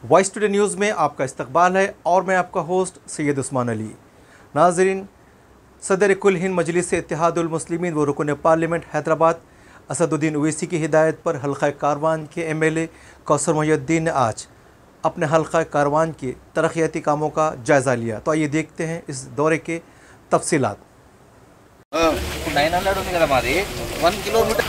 Voice today news में आपका इस्तकबाल है और मैं आपका होस्ट सैयद उस्मान अली। नाज़रीन, सदर कुल हिंद मजलिस इत्तेहादुल मुस्लिमीन व रुकन पार्लियामेंट हैदराबाद असदुद्दीन ओवैसी की हिदायत पर हल्का कारवान के MLA कौसर मोहिउद्दीन ने आज अपने हल्का कारवान के तरक्याती कामों का जायज़ा लिया। तो आइए देखते हैं इस दौरे के तफसीलात। 900 ఉంది కదా మాది 1 కిలోమీటర్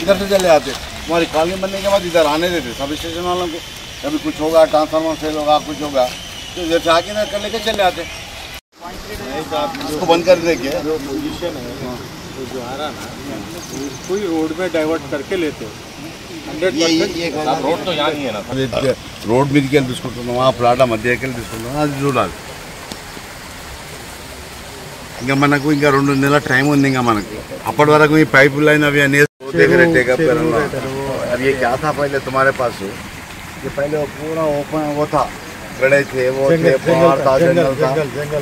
इधर से चले आते। हमारी कॉलोनी बनने के बाद इधर आने देते सब स्टेशन वालों को। कभी कुछ होगा, ट्रांसफार्मर फेल होगा, कुछ होगा तो इधर से आके ना कर लेके चले आते। इसको बंद कर देंगे जो पोजीशन है तो जो आ रहा ना कोई रोड में डाइवर्ट करके लेते हो। ये रोड तो यहाँ नहीं है ना, రోడ్ మీదకి వెళ్ళి తీసుకుంటున్నాం, ఆ ప్లాట్ మధ్యకి వెళ్ళి తీసుకుంటున్నాం, అది చూడాలి. ఇంకా మనకు ఇంకా 2 నెలల టైం ఉంది. ఇంకా మనకు అప్పటి వరకు ఈ పైప్ లైన్ अभी अब ये क्या था पहले तुम्हारे पास ये पहले पूरा ओपन वो था, गड़े थे, वो थे, पहाड़ था, जंगल था,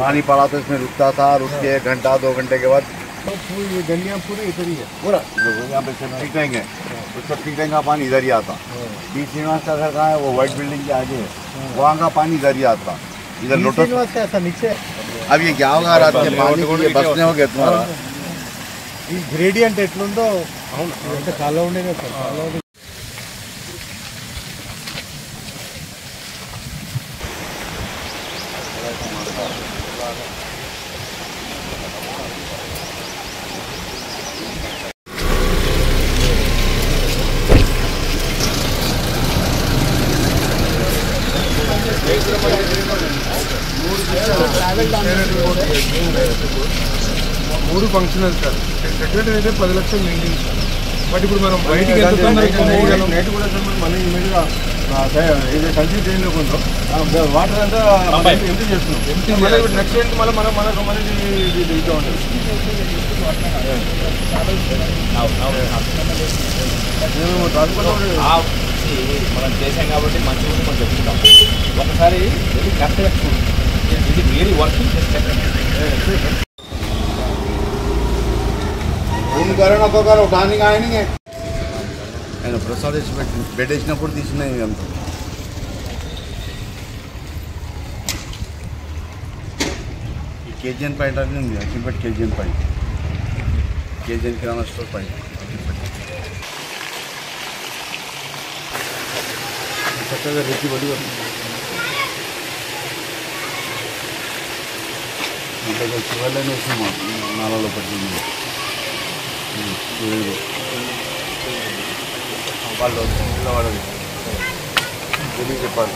पानी पड़ा तो इसमें रुकता था, रुक के 1 घंटा 2 घंटे के बाद ये गलियाँ पूरी इधर ही है, पूरा यहाँ पे ठीक टैंक है, उसका ठीक टैंक का पानी इधर ही आता। बी श्रीनिवास का घर कहाँ है, वो व्हाइट बिल्डिंग के आगे है, वहाँ का पानी इधर ही आता। इधर लोटस ऐसा नीचे। अब ये क्या होगा रात के पानी ये बसने हो गया तुम्हारा ఈ గ్రేడియంట్ ఎట్లుందో అవును అంటే కాలువ ఉండేది సార్ కాలువ మూడు ఫంక్షనల్ సార్. సెక్రటరీ అయితే 10 లక్షలు మెయింటైన్ సార్. బట్ ఇప్పుడు మనం బయటికి ఎంత తొందరగా నైట్ కూడా సార్ మనం మళ్ళీ ఇమీడియట్గా ఇది కంటిన్యూ చేయలేకుండా వాటర్ అంతా ఎంటీ చేస్తున్నాం. ఎంటీ మళ్ళీ ఇప్పుడు నెక్స్ట్ ఏంటి మళ్ళీ మనకు ఇట్లా ఉంటుంది. మనం చేసాం కాబట్టి మంచిగా మనం చెప్తున్నాం. ఒకసారి ఇది కరెక్ట్గా ఇది రియలీ వర్కింగ్ करो ना उठाने का नहीं है प्रसाद बेड వేసినప్పుడు తీసినాయి అంత కేజీఎన్ పాయింట్ అది ఉంది. అఖిల్పేట్ కేజీఎన్ పాయింట్, కేజీఎన్ కిరాణా స్టోర్ పాయింట్ చక్కగా రెడ్డి పడి ఇంకా శివాలయం వచ్చిన నాలలో పట్టింది వాళ్ళు పిల్లవాడది తెలియ చెప్పాలి.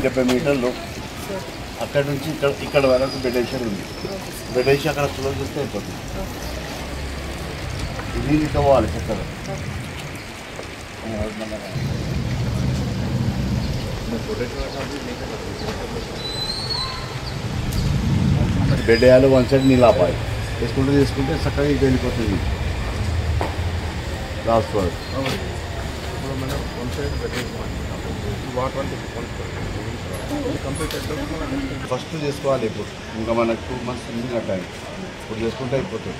డెబ్బై మీటర్లు అక్కడి నుంచి ఇక్కడ వరకు బెడేషన్ ఉంది. బెడేసి అక్కడ క్లోజ్ చేస్తే అయిపోతుంది. ఇది ఇట్లా పోవాలి చక్కగా. బెడ్ వేయాలి, 1 సైడ్ నీళ్ళు ఆపాలి. తీసుకుంటే చక్కగా ఇది వెళ్ళిపోతుంది లాస్ట్ వరకు. ఫస్ట్ చేసుకోవాలి. ఇప్పుడు ఇంకా మనకు 2 మంత్స్ ఉంది టైం. ఇప్పుడు చేసుకుంటే అయిపోతుంది.